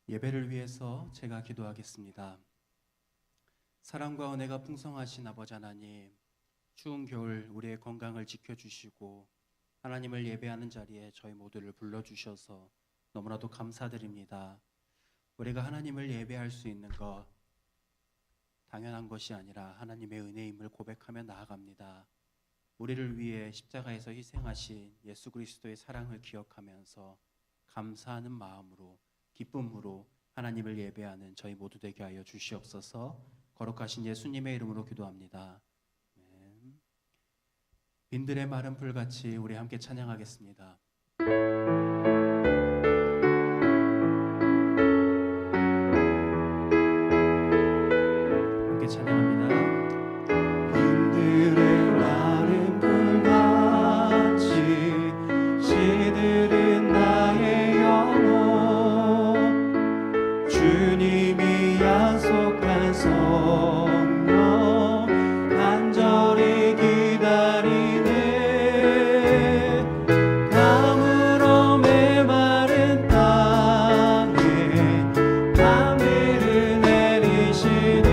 예배를 위해서 제가 기도하겠습니다. 사랑과 은혜가 풍성하신 아버지 하나님, 추운 겨울 우리의 건강을 지켜주시고 하나님을 예배하는 자리에 저희 모두를 불러주셔서 너무나도 감사드립니다. 우리가 하나님을 예배할 수 있는 것 당연한 것이 아니라 하나님의 은혜임을 고백하며 나아갑니다. 우리를 위해 십자가에서 희생하신 예수 그리스도의 사랑을 기억하면서 감사하는 마음으로 기쁨으로 하나님을 예배하는 저희 모두 되게 하여 주시옵소서. 거룩하신 예수님의 이름으로 기도합니다. 아멘. 빈들의 마른 풀같이 우리 함께 찬양하겠습니다. 함께 찬양합니다. 빈들의 마른 풀같이 시들은 나의 영혼, 주님이 약속한 성령 간절히 기다리네. 가물어 메마른 땅에 담비를 내리시니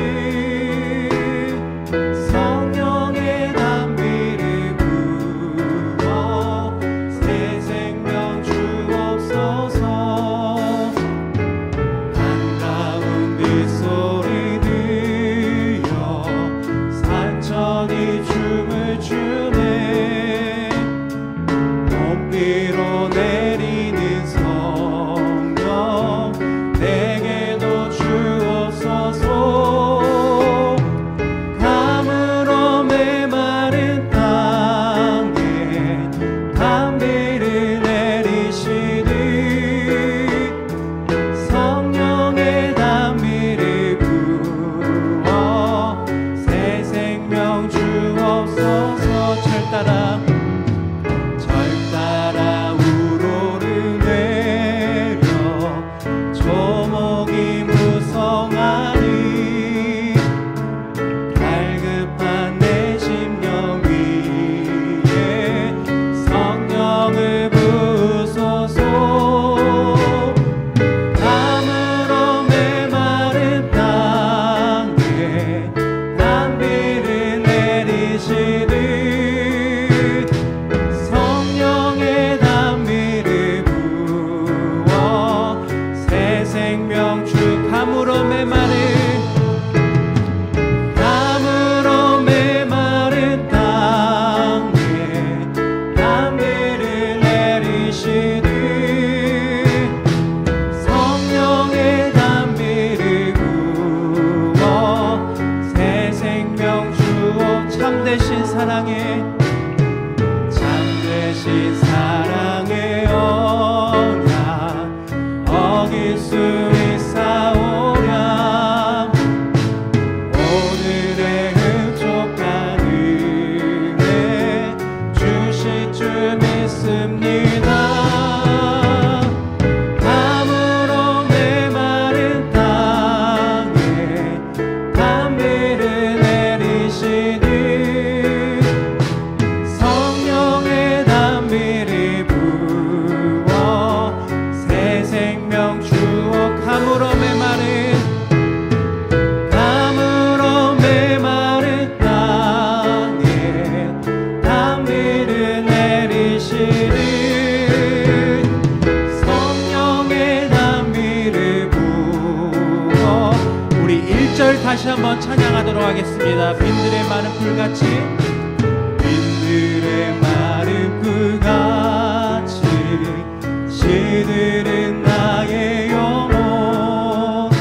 성령의 담비를 부어 새 생명 주옵소서. 한가운 빗소리 들려 산천이 춤을 추네. 봄비로 내리는 성령 내게도 주옵소서. 가물어 메마른 땅에 담비를 내리시니 성령의 담비를 부어 새 생명 주옵소서. 절 따라 우러르내려 조목이 무성하니 갈급한 내 심령 위에 성령을 부으소서. 가물어 메마른 땅에 담비를 내리시니 성령의 담비를 부어 새 생명 주. 가물어 메마른 땅에 담비를 내리시니 성령의 담비를 부어 새 생명 주옵. 참되신 사랑의 언약 어길 수 있사오랴. 오늘의 흡족한 은혜 주실 줄 믿습니다. 가물어 메마른 땅에 담비를 내리시니 성령의 담비를 부어 새 생명 주어. 가물어 메마른 땅에 담비를 내리시니 성령의 담비를 부어. 우리 1절 다시 한번 찬양하도록 하겠습니다. 빈들의 마른 풀같이 빈들의 마른 풀같이 시들은 나의 영혼,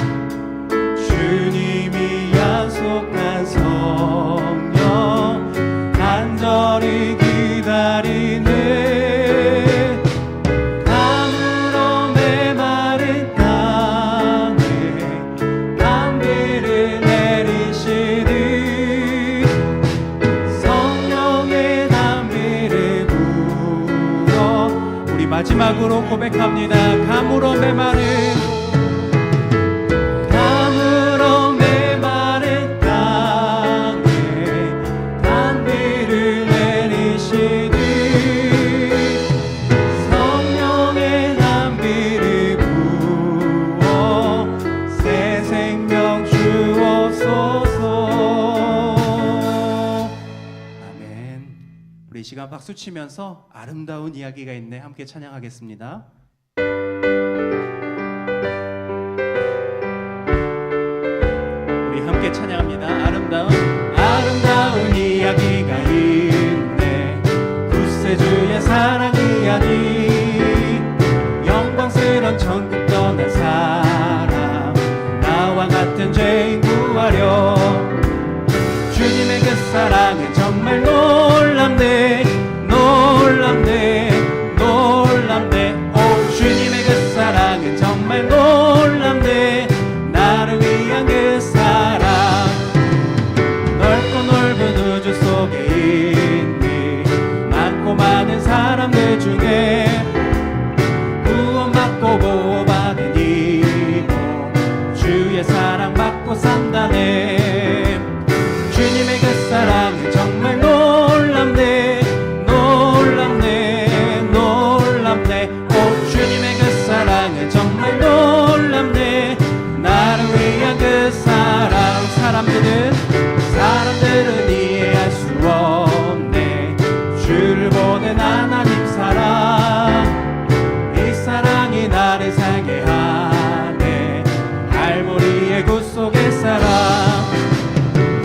주님이 약속한 성령 간절히 기다리네. 가물어 메마른 땅에 담비를 내리시니 성령의 담비를 부어. 우리 마지막으로 고백합니다. 가물어 메마른 땅에 담비를 내리시니 성령의 담비를 부어 이 시간 박수 치면서 아름다운 이야기가 있네 함께 찬양하겠습니다. 우리 함께 찬양합니다. 아름다운 이야기가 있네. 구세주의 사랑 이야기. 영광스런 천국 떠난 사람, 나와 같은 죄인 구하려. 주님의 그 사랑은 정말 놀랍네. 놀랍네. 놀랍네. 오, 주님의 그 사랑은 정말 놀랍네. 나를 위한 그 사랑. 넓고 넓은 우주 속에 있니 많고 많은 사람들 중에 구원받고 보호받은 이모 주의 사랑 받고 산다네. 주님의 그 사랑은 정말 놀랍네. 놀랍네. 놀랍네. 오, 주님의 그 사랑은 정말 놀랍네. 나를 위한 그 사랑. 사람들은 이해할 수 없네. 주를 보낸 하나님 사랑. 이 사랑이 나를 살게 하네. 갈보리의 구속의 사랑.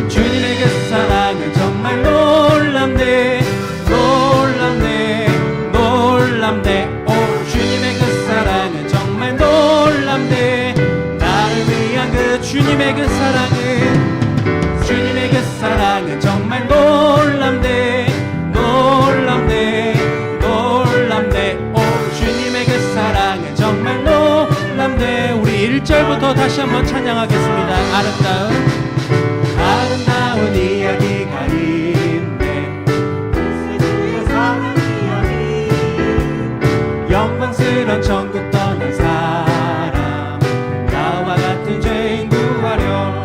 주님의 그 사랑은 정말 놀랍네. 놀랍네. 놀랍네. 오, 주님의 그 사랑은 정말 놀랍네. 나를 위한 그 주님의 그 사랑은 주님의 그 사랑은 정말 놀랍네. 놀랍네. 놀랍네. 오, 주님의 그 사랑은 정말 놀랍네. 우리 1절부터 다시 한번 찬양하겠습니다. 아름다운 이야기가 있네. 구세주의 사랑 이야기. 영광스런 천국 떠난 사람, 나와 같은 죄인 구하려.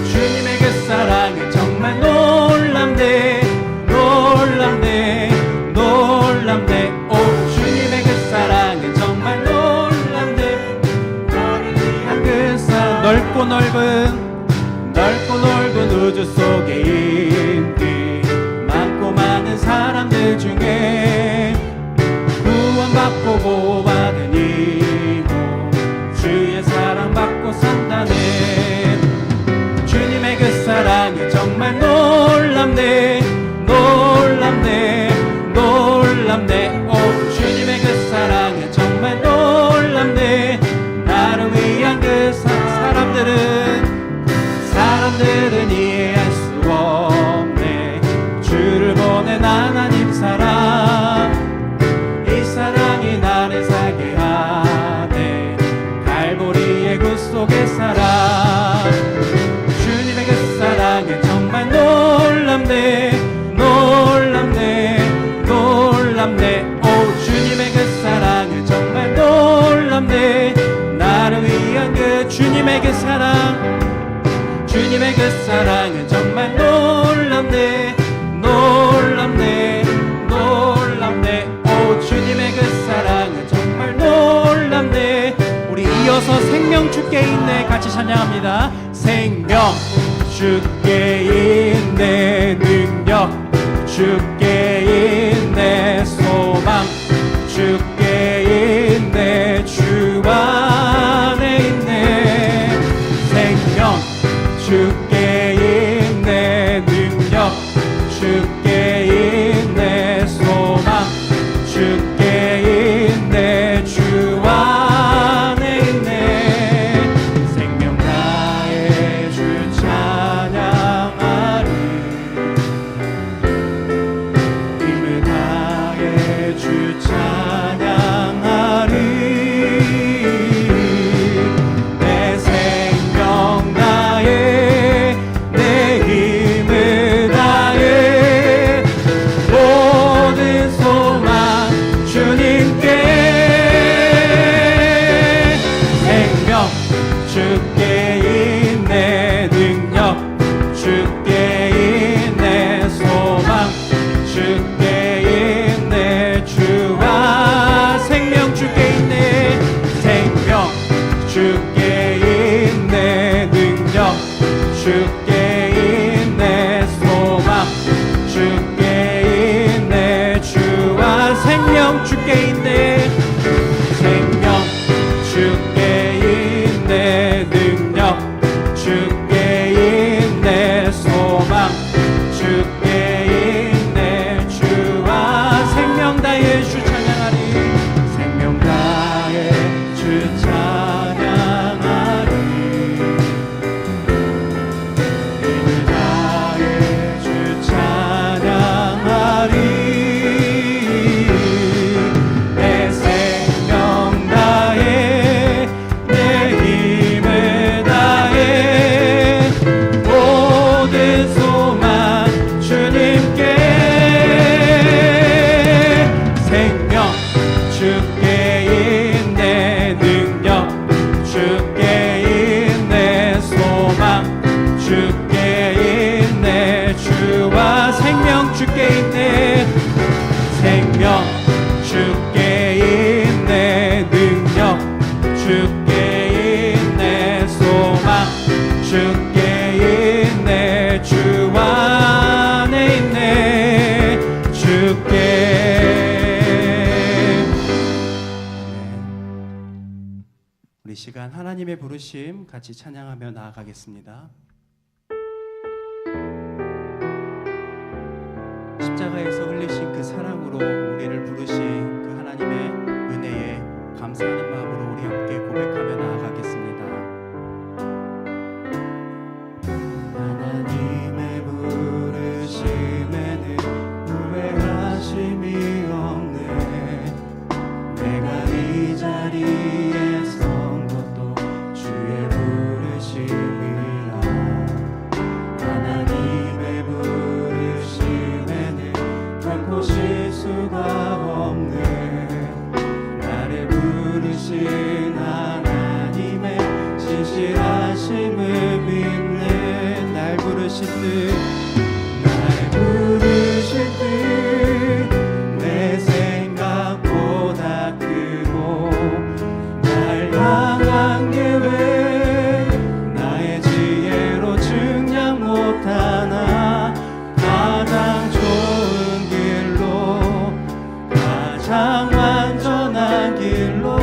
주님의 그 사랑은 정말 놀랍네. 놀랍네. 놀랍네. 오, 주님의 그 사랑은 정말 놀랍네. 나를 위한 그 사랑. 넓고 넓은 우주 속에 있니 많고 많은 사람들 중에 구원받고 보호받은 이모 주의 사랑 받고 산다네. 주님의 그 사랑은 정말 놀랍네. 놀랍네. 놀랍네. 오, 주님의 그 사랑은 정말 놀랍네. 나를 위한 그 사람들은 이해할 수 없네. 주를 보낸 하나님 사랑. 이 사랑이 나를 살게 하네. 갈보리의 구속의 사랑. 주님의 그 사랑은 정말 놀랍네. 놀랍네. 놀랍네. 오, 주님의 그 사랑은 정말 놀랍네. 나를 위한 그 주님의 그 사랑. 주님의 그 사랑은 정말 놀랍네. 놀랍네. 놀랍네. 오, 주님의 그 사랑은 정말 놀랍네. 우리 이어서 생명 주께 있네 같이 찬양합니다. 생명 주께 있네. 능력 주께 있네. 소망 주께 있네. 주 안에 있네. 생명 주께 있네. 능력 주께 있네. 소망 주께 있네. 주 안에 있네. 생명 다해 주 찬양하리. 힘을 다해 주 찬양하리. 내 생명 다해 내 힘을 다해 모든 소망 주님께. 생명 주께 있네. 능력 주께 있네. 소망 주께 있네. 주와 생명 주께 있네. 생명 주께 있네. 능력 주께 있네. 소망 주께 주께 있네. 생명 주께 있네. 능력 주께 있네. 소망 주께 있네. 주 안에 있네. 주께. 우리 시간 하나님의 부르심 같이 찬양하며 나아가겠습니다. 십자가에서 흘리신 그 사랑으로 우리를 부르신 그 하나님의 은혜에 감사하는 마음으로 우리 함께 고백하며 나아가겠습니다. 하나님의 부르심에는 후회하심이 없네. 내가 이 자리에 선 것도 주의 부르심이라. 하나님의 부르심에는 결코 실수가 없네. 나를 부르신 하나님의 신실하심을 믿네. 날 부르신 듯 내 생각보다 크고 날 향한 계획 나의 지혜로 증량 못하나 가장 좋은 길로 가장 완전한 길로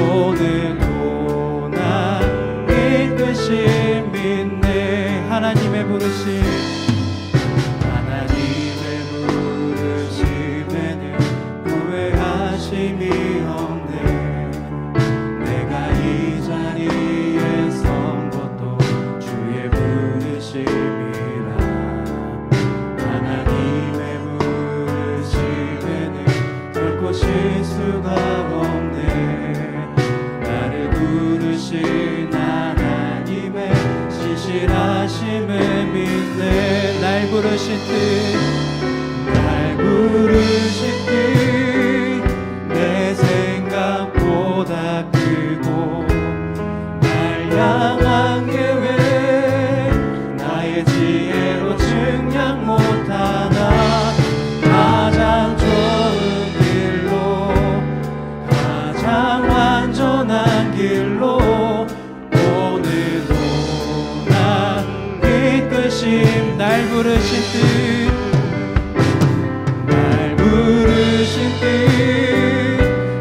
오늘도 난 이끄심 믿네. 하나님의 부르심 후회하심이 없네. 내가 이 자리에 선 것도 주의 부르심이라. 하나님의 부르심에는 결코 실수가 없네. 나를 부르신 하나님의 신실하심을 믿네. 날 부르신 뜻 내 생각보다 크고 날 향한 계획 나의 지혜로 증량 못하나 가장 좋은 길로 가장 완전한 길로 오늘도 난 이끄심. 날 부르신 뜻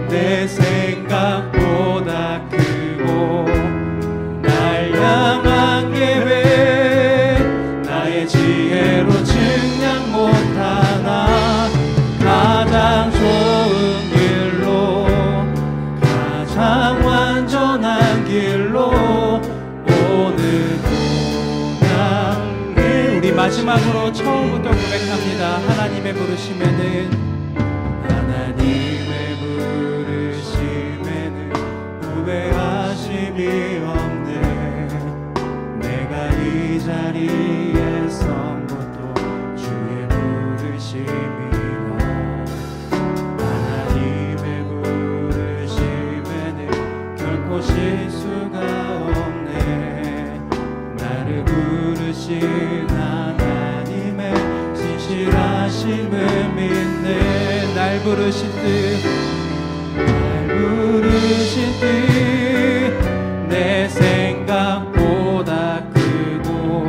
내 생각보다 크고 날 향한 계획 나의 지혜로 증량 못하나 가장 좋은 길로 가장 완전한 길로 오늘도 난. 우리 마지막으로 처음부터 고백합니다. 하나님의 부르심에는 후회하심이 없네. 내가 이 자리에 선 것도 주의 부르심이라. 하나님의 부르심에는 결코 실수가 없네. 나를 부르신 하나님의 신실하심을 믿네. 날 부르신 뜻 내 생각보다 크고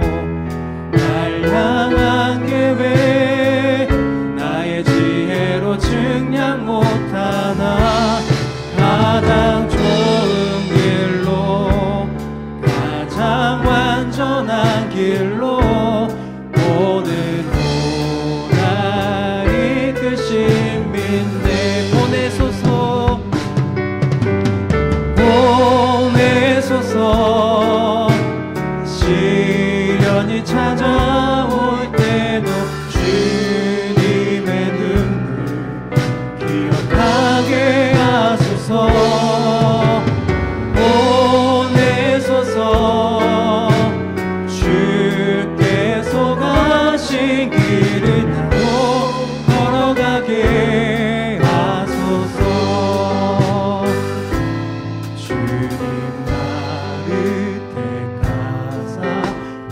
날 향한 계획 나의 지혜로 증량 못하나 가장 좋은 길로 가장 완전한 길로 오늘도 날 이끄심 믿네. 보내소서. 시련이 찾아올 때도 주님의 눈물 기억하게 하소서. 보내소서. 주께서 가신 길을 나도 걸어가게 하소서.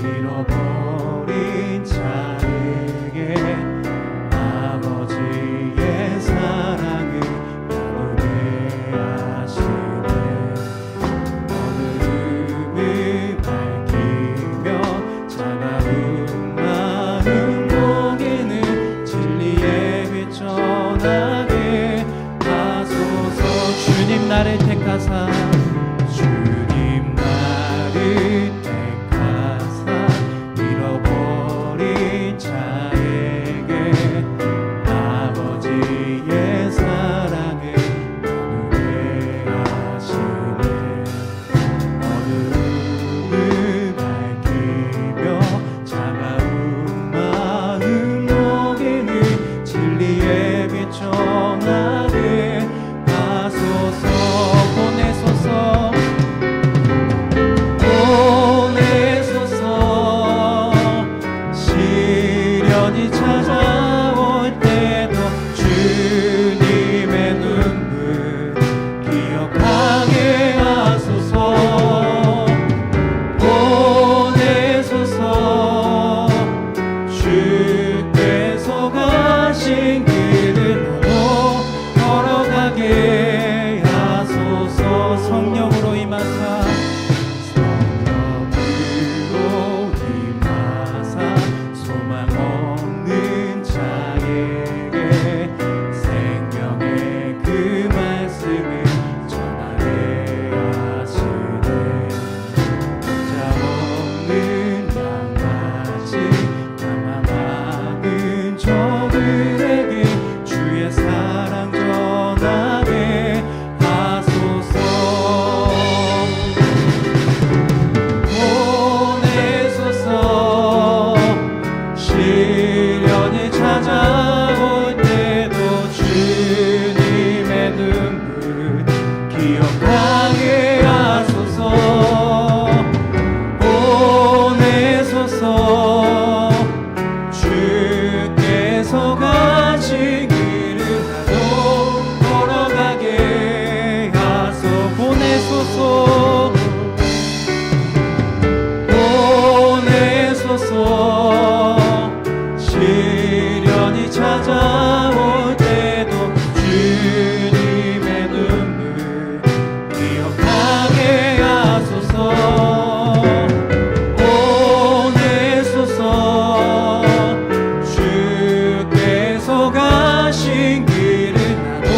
잃어버린 자에게 시련이 찾아올 때도 주님의 눈물 기억하게 하소서. 보내소서. 주께서 가신 길을 나도 걸어가게 하소서. 성령으로 임하사 소망 없는 자에게 생명의 그 말씀을 전하게 하시네. 자 없는 양같이 가난하는 저들에게 주의 사랑 전하게 하소서. 보내소서. 시련이 찾아올 때도 주님의 눈물 기억하게 하소서. 보내소서. 주께서 가신 길을 나도 걸어가게 하소. 보내소서. 보내소서. 시련이 찾아올 때도 주님의 눈물 기억하게 하소서. 보내소서. 주께서 가신 길을 나도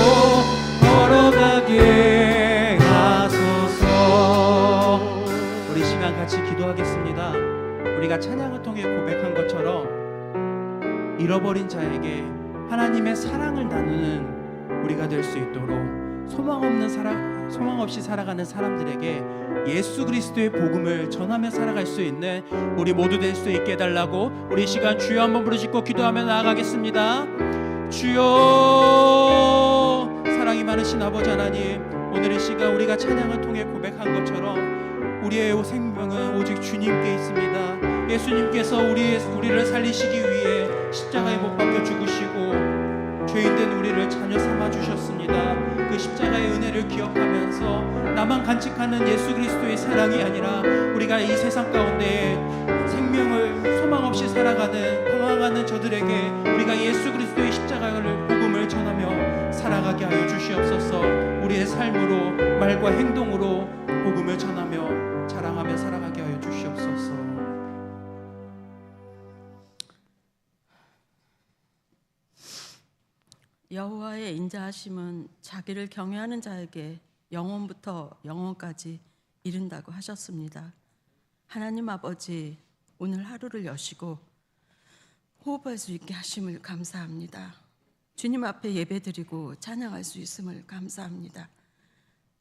걸어가게 하소서. 우리 시간 같이 기도하겠습니다. 우리가 찬양을 통해 고백한 것처럼 잃어버린 자에게 하나님의 사랑을 나누는 우리가 될 수 있도록 소망 없이 살아가는 사람들에게 예수 그리스도의 복음을 전하며 살아갈 수 있는 우리 모두 될 수 있게 해달라고 우리 시간 주여 한번 부르짖고 기도하며 나아가겠습니다. 주여, 사랑이 많으신 아버지 하나님, 오늘 이 시간 우리가 찬양을 통해 고백한 것처럼 우리의 생명은 오직 주님께 있습니다. 예수님께서 우리를 살리시기 위해 십자가에 못 박혀 죽으시고 죄인된 우리를 자녀 삼아 주셨습니다. 그 십자가의 은혜를 기억하면서 나만 간직하는 예수 그리스도의 사랑이 아니라 우리가 이 세상 가운데 생명을 소망 없이 살아가는 방황하는 저들에게 우리가 예수 그리스도의 십자가를 복음을 전하며 살아가게 하여 주시옵소서. 우리의 삶으로 말과 행동으로 복음을 전하며 자랑하며 살아가게 하여 주시옵소서. 여호와의 인자하심은 자기를 경외하는 자에게 영원부터 영원까지 이른다고 하셨습니다. 하나님 아버지, 오늘 하루를 여시고 호흡할 수 있게 하심을 감사합니다. 주님 앞에 예배드리고 찬양할 수 있음을 감사합니다.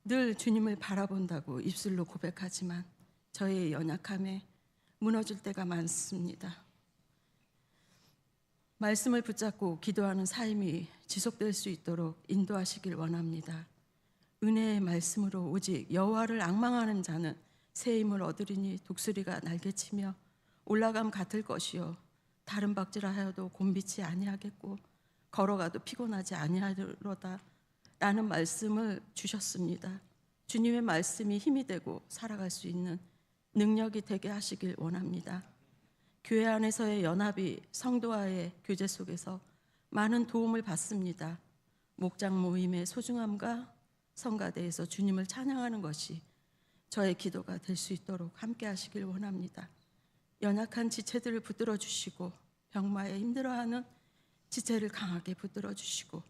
늘 주님을 바라본다고 입술로 고백하지만 저의 연약함에 무너질 때가 많습니다. 말씀을 붙잡고 기도하는 삶이 지속될 수 있도록 인도하시길 원합니다. 은혜의 말씀으로 오직 여호와를 앙망하는 자는 새 힘을 얻으리니 독수리가 날개치며 올라감 같을 것이요 다른 박질하여도 곤비치 아니하겠고 걸어가도 피곤하지 아니하리로다 라는 말씀을 주셨습니다. 주님의 말씀이 힘이 되고 살아갈 수 있는 능력이 되게 하시길 원합니다. 교회 안에서의 연합이 성도와의 교제 속에서 많은 도움을 받습니다. 목장 모임의 소중함과 성가대에서 주님을 찬양하는 것이 저의 기도가 될 수 있도록 함께 하시길 원합니다. 연약한 지체들을 붙들어 주시고 병마에 힘들어하는 지체를 강하게 붙들어 주시고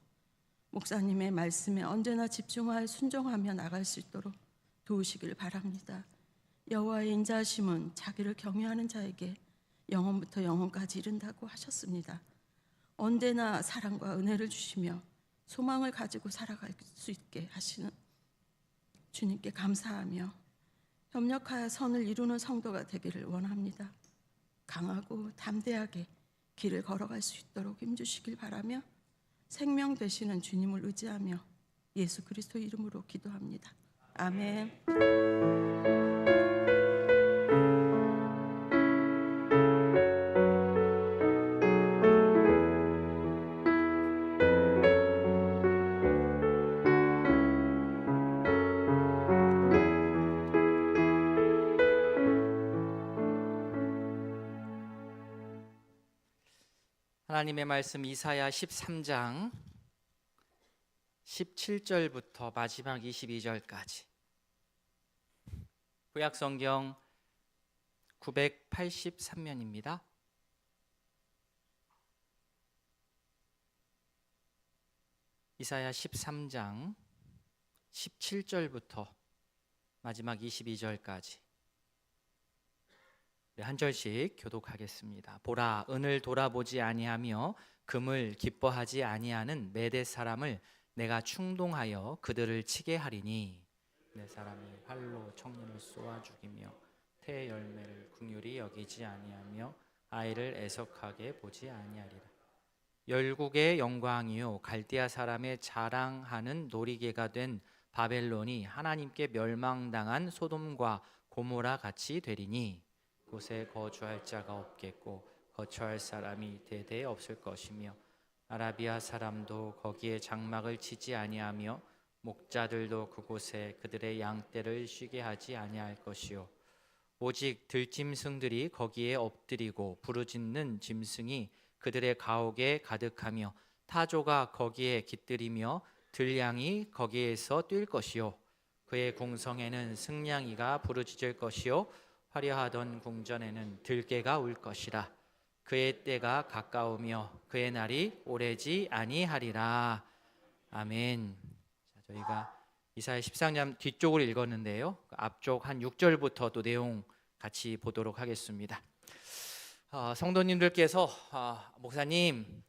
목사님의 말씀에 언제나 집중하여 순종하며 나갈 수 있도록 도우시길 바랍니다. 여호와의 인자하심은 자기를 경외하는 자에게 영원부터 영원까지 이른다고 하셨습니다. 언제나 사랑과 은혜를 주시며 소망을 가지고 살아갈 수 있게 하시는 주님께 감사하며 협력하여 선을 이루는 성도가 되기를 원합니다. 강하고 담대하게 길을 걸어갈 수 있도록 힘주시길 바라며 생명 되시는 주님을 의지하며 예수 그리스도 이름으로 기도합니다. 아멘. 하나님의 말씀 이사야 13장 17절부터 마지막 22절까지 구약성경 983면입니다. 이사야 13장 17절부터 마지막 22절까지 한 절씩 교독하겠습니다. 보라, 은을 돌아보지 아니하며 금을 기뻐하지 아니하는 메대 사람을 내가 충동하여 그들을 치게 하리니 내 사람이 활로 청년을 쏘아 죽이며 태 열매를 긍휼히 여기지 아니하며 아이를 애석하게 보지 아니하리라. 열국의 영광이요 갈대아 사람의 자랑하는 놀이개가 된 바벨론이 하나님께 멸망당한 소돔과 고모라 같이 되리니 곳에 거주할 자가 없겠고 거처할 사람이 대대 없을 것이며 아라비아 사람도 거기에 장막을 치지 아니하며 목자들도 그곳에 그들의 양떼를 쉬게 하지 아니할 것이요 오직 들짐승들이 거기에 엎드리고 부르짖는 짐승이 그들의 가옥에 가득하며 타조가 거기에 깃들이며 들량이 거기에서 뛸 것이요 그의 궁성에는 승냥이가 부르짖을 것이요 화려하던 궁전에는 들깨가 울 것이라. 그의 때가 가까우며 그의 날이 오래지 아니하리라. 아멘. 자, 저희가 이사야 13장 뒤쪽을 읽었는데요, 앞쪽 한 6절부터 또 내용 같이 보도록 하겠습니다. 성도님들께서 목사님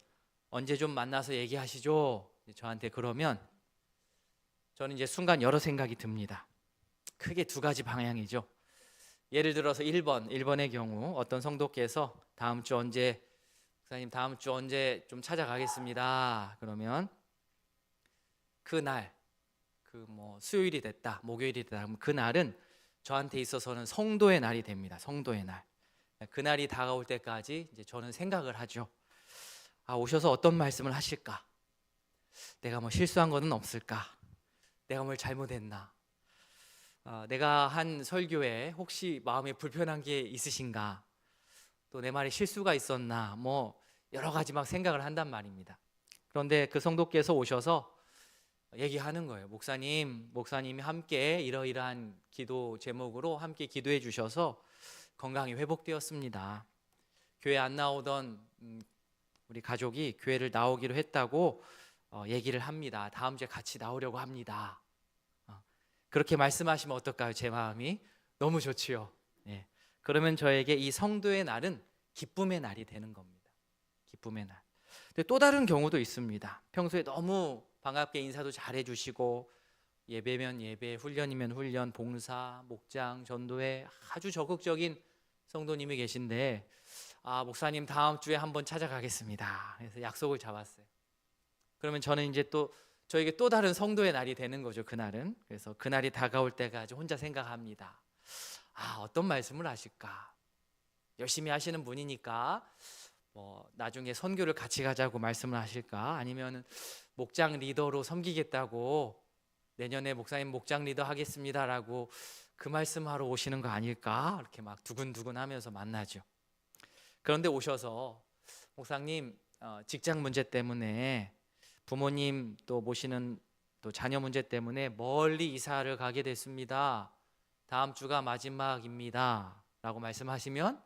언제 좀 만나서 얘기하시죠? 저한테 그러면 저는 이제 순간 여러 생각이 듭니다. 크게 두 가지 방향이죠. 예를 들어서 1번의 경우 어떤 성도께서 다음 주 언제 목사님 다음 주 언제 좀 찾아가겠습니다. 그러면 그날 수요일이 됐다, 목요일이 됐다. 그럼 그날은 저한테 있어서는 성도의 날이 됩니다. 성도의 날. 그날이 다가올 때까지 이제 저는 생각을 하죠. 오셔서 어떤 말씀을 하실까? 내가 뭐 실수한 거는 없을까? 내가 뭘 잘못했나? 내가 한 설교에 혹시 마음에 불편한 게 있으신가? 또 내 말에 실수가 있었나? 뭐 여러 가지 막 생각을 한단 말입니다. 그런데 그 성도께서 오셔서 얘기하는 거예요. 목사님이 함께 이러이러한 기도 제목으로 함께 기도해 주셔서 건강이 회복되었습니다. 교회 안 나오던 우리 가족이 교회를 나오기로 했다고 얘기를 합니다. 다음 주에 같이 나오려고 합니다. 그렇게 말씀하시면 어떨까요? 제 마음이 너무 좋지요. 예. 그러면 저에게 이 성도의 날은 기쁨의 날이 되는 겁니다. 기쁨의 날. 근데 또 다른 경우도 있습니다. 평소에 너무 반갑게 인사도 잘 해주시고 예배면 예배, 훈련이면 훈련, 봉사, 목장, 전도회 아주 적극적인 성도님이 계신데 목사님 다음 주에 한번 찾아가겠습니다. 그래서 약속을 잡았어요. 그러면 저는 이제 또 저에게 또 다른 성도의 날이 되는 거죠. 그날은. 그래서 그날이 다가올 때까지 혼자 생각합니다. 어떤 말씀을 하실까? 열심히 하시는 분이니까 나중에 선교를 같이 가자고 말씀을 하실까? 아니면 목장 리더로 섬기겠다고 내년에 목사님 목장 리더 하겠습니다라고 그 말씀하러 오시는 거 아닐까? 이렇게 막 두근두근 하면서 만나죠. 그런데 오셔서 목사님 직장 문제 때문에 부모님 또 모시는 또 자녀 문제 때문에 멀리 이사를 가게 됐습니다. 다음 주가 마지막입니다 라고 말씀하시면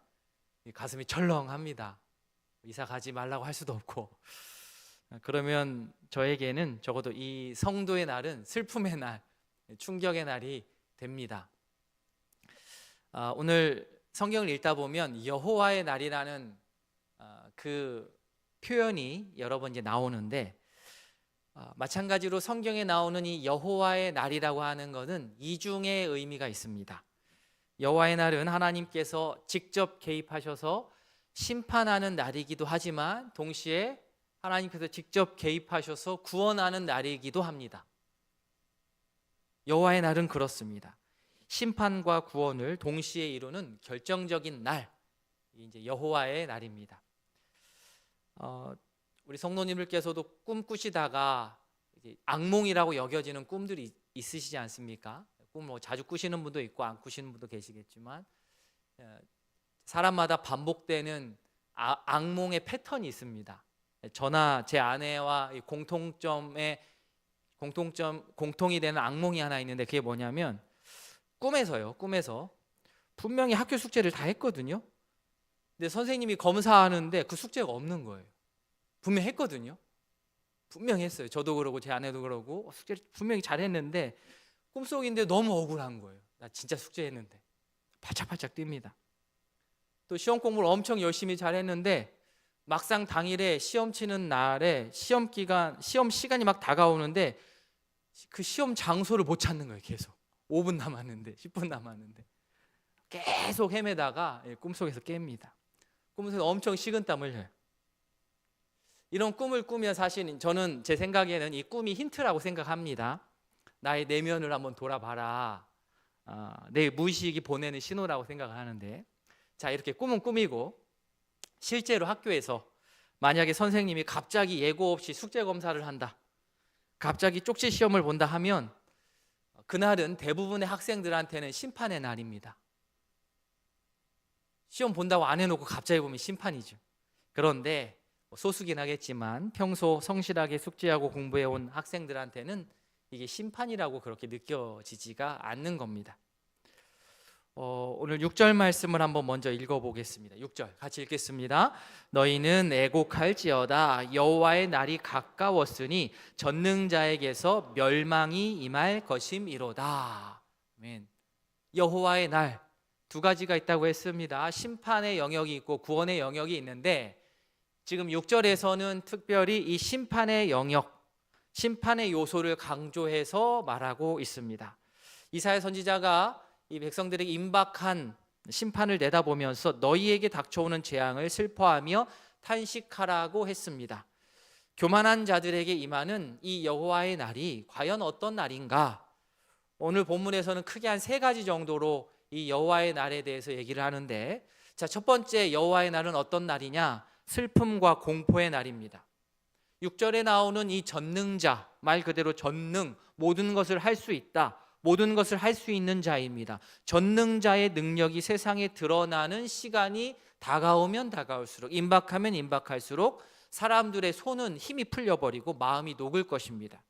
가슴이 철렁합니다. 이사 가지 말라고 할 수도 없고. 그러면 저에게는 적어도 이 성도의 날은 슬픔의 날, 충격의 날이 됩니다. 오늘 성경을 읽다 보면 여호와의 날이라는 그 표현이 여러 번 이제 나오는데 마찬가지로 성경에 나오는 이 여호와의 날이라고 하는 것은 이중의 의미가 있습니다. 여호와의 날은 하나님께서 직접 개입하셔서 심판하는 날이기도 하지만 동시에 하나님께서 직접 개입하셔서 구원하는 날이기도 합니다. 여호와의 날은 그렇습니다. 심판과 구원을 동시에 이루는 결정적인 날, 이제 여호와의 날입니다. 우리 성도님들께서도 꿈 꾸시다가 이제 악몽이라고 여겨지는 꿈들이 있으시지 않습니까? 꿈을 자주 꾸시는 분도 있고 안 꾸시는 분도 계시겠지만 사람마다 반복되는 악몽의 패턴이 있습니다. 저나 제 아내와 이 공통이 되는 악몽이 하나 있는데, 그게 뭐냐면 꿈에서 분명히 학교 숙제를 다 했거든요. 근데 선생님이 검사하는데 그 숙제가 없는 거예요. 분명히 했거든요. 분명히 했어요. 저도 그러고 제 아내도 그러고 숙제를 분명히 잘했는데 꿈속인데 너무 억울한 거예요. 나 진짜 숙제했는데. 팔짝팔짝 뜁니다. 또 시험 공부를 엄청 열심히 잘했는데 막상 당일에 시험 치는 날에 시험 시간이 막 다가오는데 그 시험 장소를 못 찾는 거예요. 계속 5분 남았는데 10분 남았는데 계속 헤매다가 꿈속에서 깹니다. 꿈속에서 엄청 식은땀 흘려요. 이런 꿈을 꾸면 사실 저는 제 생각에는 이 꿈이 힌트라고 생각합니다. 나의 내면을 한번 돌아봐라. 내 무의식이 보내는 신호라고 생각을 하는데, 자, 이렇게 꿈은 꿈이고 실제로 학교에서 만약에 선생님이 갑자기 예고 없이 숙제 검사를 한다, 갑자기 쪽지 시험을 본다 하면 그날은 대부분의 학생들한테는 심판의 날입니다. 시험 본다고 안 해놓고 갑자기 보면 심판이죠. 그런데 소수긴 하겠지만 평소 성실하게 숙제하고 공부해온 학생들한테는 이게 심판이라고 그렇게 느껴지지가 않는 겁니다. 오늘 6절 말씀을 한번 먼저 읽어보겠습니다. 6절 같이 읽겠습니다. 너희는 애곡할지어다. 여호와의 날이 가까웠으니 전능자에게서 멸망이 임할 것임이로다. 아멘. 여호와의 날, 두 가지가 있다고 했습니다. 심판의 영역이 있고 구원의 영역이 있는데, 지금 6절에서는 특별히 이 심판의 영역, 심판의 요소를 강조해서 말하고 있습니다. 이사야 선지자가 이 백성들에게 임박한 심판을 내다보면서 너희에게 닥쳐오는 재앙을 슬퍼하며 탄식하라고 했습니다. 교만한 자들에게 임하는 이 여호와의 날이 과연 어떤 날인가? 오늘 본문에서는 크게 한 3가지 정도로 이 여호와의 날에 대해서 얘기를 하는데, 자, 첫 번째 여호와의 날은 어떤 날이냐? 슬픔과 공포의 날입니다. 6절에 나오는 이 전능자, 말 그대로 전능, 모든 것을 할 수 있다, 모든 것을 할 수 있는 자입니다. 전능자의 능력이 세상에 드러나는 시간이 다가오면 다가올수록, 임박하면 임박할수록 사람들의 손은 힘이 풀려버리고 마음이 녹을 것입니다.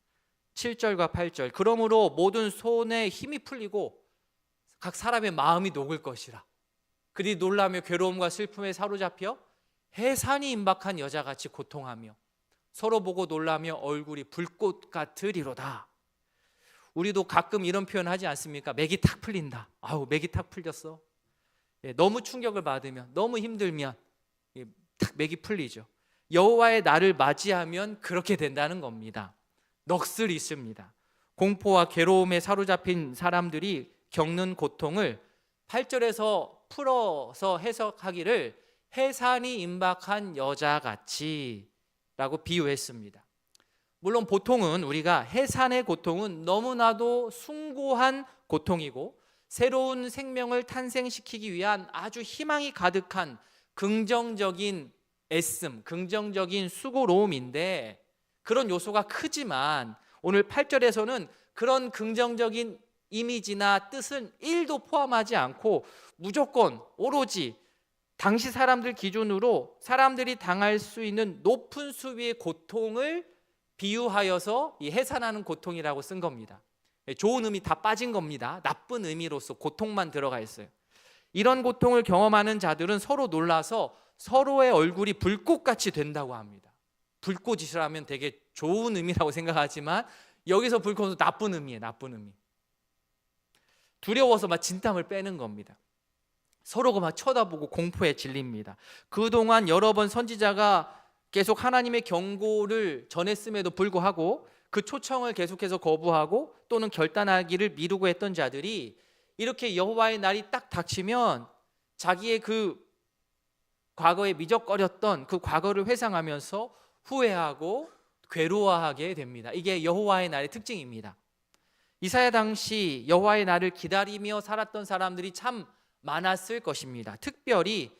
7절과 8절, 그러므로 모든 손에 힘이 풀리고 각 사람의 마음이 녹을 것이라. 그리 놀라며 괴로움과 슬픔에 사로잡혀 해산이 임박한 여자같이 고통하며 서로 보고 놀라며 얼굴이 불꽃 같으리로다. 우리도 가끔 이런 표현 하지 않습니까? 맥이 탁 풀린다. 아우, 맥이 탁 풀렸어. 너무 충격을 받으면, 너무 힘들면 탁 맥이 풀리죠. 여호와의 날을 맞이하면 그렇게 된다는 겁니다. 넋을 잃습니다. 공포와 괴로움에 사로잡힌 사람들이 겪는 고통을 8절에서 풀어서 해석하기를 해산이 임박한 여자같이 라고 비유했습니다. 물론 보통은 우리가 해산의 고통은 너무나도 숭고한 고통이고 새로운 생명을 탄생시키기 위한 아주 희망이 가득한 긍정적인 애씀, 긍정적인 수고로움인데, 그런 요소가 크지만 오늘 8절에서는 그런 긍정적인 이미지나 뜻은 1도 포함하지 않고 무조건 오로지 당시 사람들 기준으로 사람들이 당할 수 있는 높은 수위의 고통을 비유하여서 이 해산하는 고통이라고 쓴 겁니다. 좋은 의미 다 빠진 겁니다. 나쁜 의미로서 고통만 들어가 있어요. 이런 고통을 경험하는 자들은 서로 놀라서 서로의 얼굴이 불꽃같이 된다고 합니다. 불꽃이라면 되게 좋은 의미라고 생각하지만 여기서 불꽃은 나쁜 의미예요. 나쁜 의미. 두려워서 막 진땀을 빼는 겁니다. 서로가 막 쳐다보고 공포에 질립니다. 그동안 여러 번 선지자가 계속 하나님의 경고를 전했음에도 불구하고 그 초청을 계속해서 거부하고 또는 결단하기를 미루고 했던 자들이 이렇게 여호와의 날이 딱 닥치면 자기의 그 과거에 미적거렸던 그 과거를 회상하면서 후회하고 괴로워하게 됩니다. 이게 여호와의 날의 특징입니다. 이사야 당시 여호와의 날을 기다리며 살았던 사람들이 참 많았을 것입니다. 특별히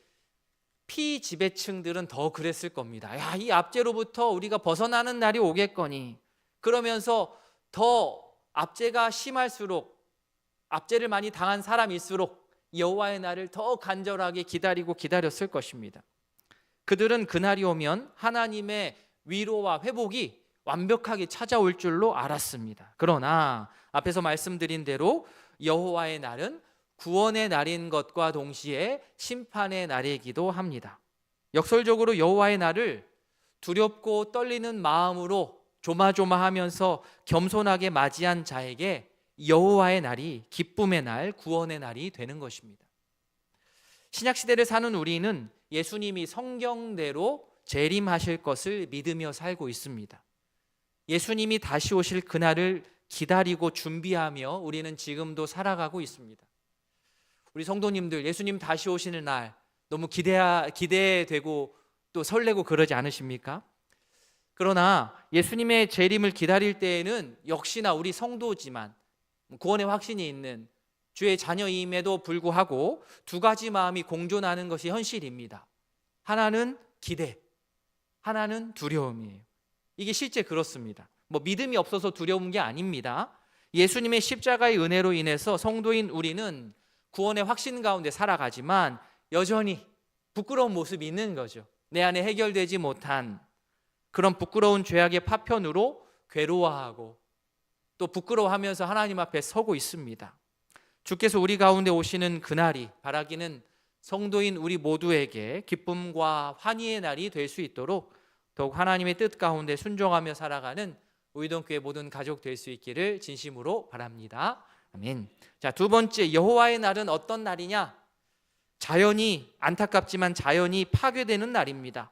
피지배층들은 더 그랬을 겁니다. 야, 이 압제로부터 우리가 벗어나는 날이 오겠거니. 그러면서 더 압제가 심할수록, 압제를 많이 당한 사람일수록 여호와의 날을 더 간절하게 기다렸을 것입니다. 그들은 그날이 오면 하나님의 위로와 회복이 완벽하게 찾아올 줄로 알았습니다. 그러나 앞에서 말씀드린 대로 여호와의 날은 구원의 날인 것과 동시에 심판의 날이기도 합니다. 역설적으로 여호와의 날을 두렵고 떨리는 마음으로 조마조마하면서 겸손하게 맞이한 자에게 여호와의 날이 기쁨의 날, 구원의 날이 되는 것입니다. 신약 시대를 사는 우리는 예수님이 성경대로 재림하실 것을 믿으며 살고 있습니다. 예수님이 다시 오실 그날을 기다리고 준비하며 우리는 지금도 살아가고 있습니다. 우리 성도님들, 예수님 다시 오시는 날 너무 기대되고 또 설레고 그러지 않으십니까? 그러나 예수님의 재림을 기다릴 때에는 역시나 우리 성도지만 구원의 확신이 있는 주의 자녀임에도 불구하고 두 가지 마음이 공존하는 것이 현실입니다. 하나는 기대, 하나는 두려움이에요. 이게 실제 그렇습니다. 믿음이 없어서 두려운 게 아닙니다. 예수님의 십자가의 은혜로 인해서 성도인 우리는 구원의 확신 가운데 살아가지만 여전히 부끄러운 모습이 있는 거죠. 내 안에 해결되지 못한 그런 부끄러운 죄악의 파편으로 괴로워하고 또 부끄러워하면서 하나님 앞에 서고 있습니다. 주께서 우리 가운데 오시는 그날이 바라기는 성도인 우리 모두에게 기쁨과 환희의 날이 될 수 있도록 더욱 하나님의 뜻 가운데 순종하며 살아가는 우이동교회 모든 가족 될 수 있기를 진심으로 바랍니다. 아멘. 자, 두 번째, 여호와의 날은 어떤 날이냐? 자연이 안타깝지만 자연이 파괴되는 날입니다.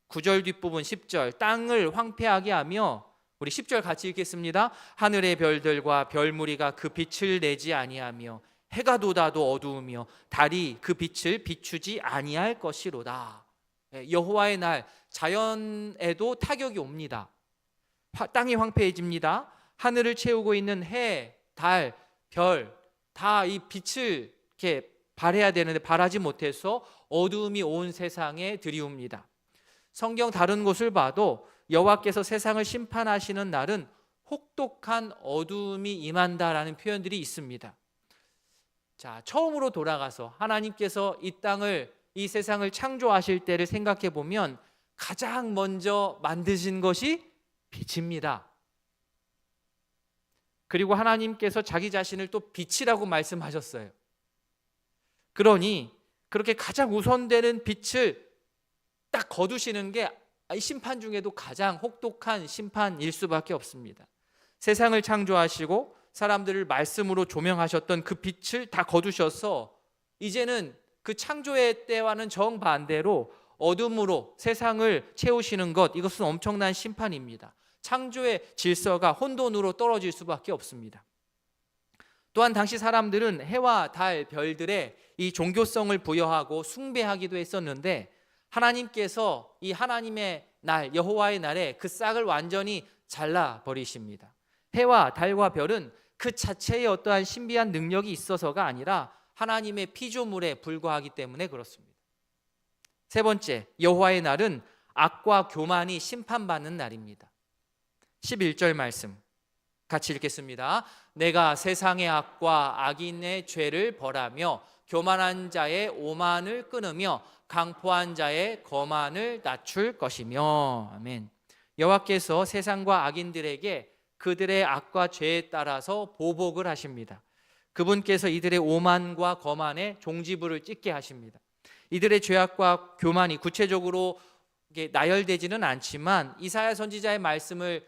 9절 뒷부분 10절, 땅을 황폐하게 하며, 우리 10절 같이 읽겠습니다. 하늘의 별들과 별무리가 그 빛을 내지 아니하며 해가 돋아도 어두우며 달이 그 빛을 비추지 아니할 것이로다. 여호와의 날, 자연에도 타격이 옵니다. 땅이 황폐해집니다. 하늘을 채우고 있는 해, 달, 별 다 이 빛을 이렇게 발해야 되는데 발하지 못해서 어두움이 온 세상에 들이웁니다. 성경 다른 곳을 봐도 여호와께서 세상을 심판하시는 날은 혹독한 어두움이 임한다라는 표현들이 있습니다. 자, 처음으로 돌아가서 하나님께서 이 땅을, 이 세상을 창조하실 때를 생각해 보면 가장 먼저 만드신 것이 빛입니다. 그리고 하나님께서 자기 자신을 또 빛이라고 말씀하셨어요. 그러니 그렇게 가장 우선되는 빛을 딱 거두시는 게 심판 중에도 가장 혹독한 심판일 수밖에 없습니다. 세상을 창조하시고 사람들을 말씀으로 조명하셨던 그 빛을 다 거두셔서 이제는 그 창조의 때와는 정반대로 어둠으로 세상을 채우시는 것, 이것은 엄청난 심판입니다. 창조의 질서가 혼돈으로 떨어질 수밖에 없습니다. 또한 당시 사람들은 해와 달, 별들의 이 종교성을 부여하고 숭배하기도 했었는데 하나님께서 이 하나님의 날, 여호와의 날에 그 싹을 완전히 잘라버리십니다. 해와 달과 별은 그 자체에 어떠한 신비한 능력이 있어서가 아니라 하나님의 피조물에 불과하기 때문에 그렇습니다. 세 번째, 여호와의 날은 악과 교만이 심판받는 날입니다. 11절 말씀 같이 읽겠습니다. 내가 세상의 악과 악인의 죄를 벌하며 교만한 자의 오만을 끊으며 강포한 자의 거만을 낮출 것이며. 아멘. 여호와께서 세상과 악인들에게 그들의 악과 죄에 따라서 보복을 하십니다. 그분께서 이들의 오만과 거만에 종지부를 찍게 하십니다. 이들의 죄악과 교만이 구체적으로 나열되지는 않지만 이사야 선지자의 말씀을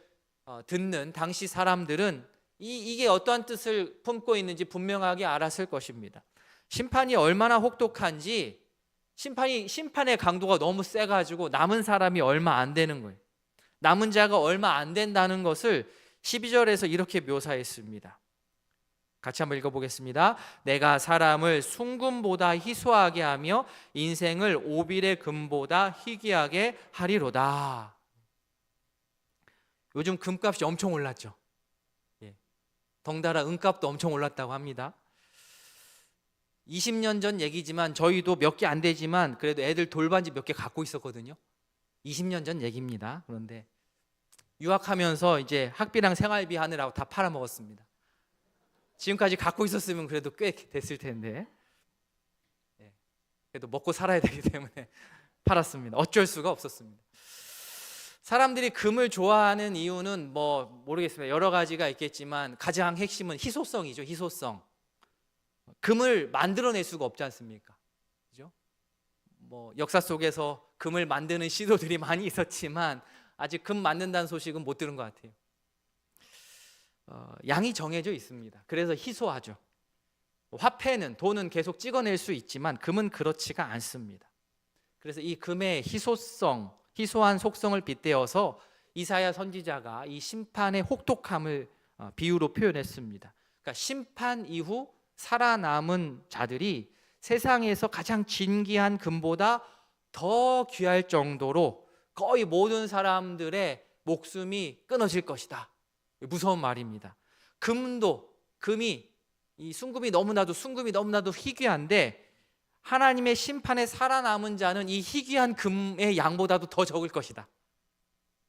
듣는 당시 사람들은 이게 어떠한 뜻을 품고 있는지 분명하게 알았을 것입니다. 심판이 얼마나 혹독한지, 심판의 강도가 너무 세가지고 남은 사람이 얼마 안 되는 거예요. 남은 자가 얼마 안 된다는 것을 12절에서 이렇게 묘사했습니다. 같이 한번 읽어보겠습니다. 내가 사람을 순금보다 희소하게 하며 인생을 오빌의 금보다 희귀하게 하리로다. 요즘 금값이 엄청 올랐죠. 덩달아 은값도 엄청 올랐다고 합니다. 20년 전 얘기지만 저희도 몇 개 안 되지만 그래도 애들 돌반지 몇 개 갖고 있었거든요. 20년 전 얘기입니다. 그런데 유학하면서 이제 학비랑 생활비 하느라고 다 팔아먹었습니다. 지금까지 갖고 있었으면 그래도 꽤 됐을 텐데 그래도 먹고 살아야 되기 때문에 팔았습니다. 어쩔 수가 없었습니다. 사람들이 금을 좋아하는 이유는 뭐 모르겠습니다. 여러 가지가 있겠지만 가장 핵심은 희소성이죠. 희소성. 금을 만들어낼 수가 없지 않습니까? 그죠? 뭐 역사 속에서 금을 만드는 시도들이 많이 있었지만 아직 금 만든다는 소식은 못 들은 것 같아요. 양이 정해져 있습니다. 그래서 희소하죠. 화폐는, 돈은 계속 찍어낼 수 있지만 금은 그렇지가 않습니다. 그래서 이 금의 희소성, 희소한 속성을 빗대어서 이사야 선지자가 이 심판의 혹독함을 비유로 표현했습니다. 그러니까 심판 이후 살아남은 자들이 세상에서 가장 진귀한 금보다 더 귀할 정도로 거의 모든 사람들의 목숨이 끊어질 것이다. 무서운 말입니다. 금이 이 순금이 너무나도 희귀한데 하나님의 심판에 살아남은 자는 이 희귀한 금의 양보다도 더 적을 것이다.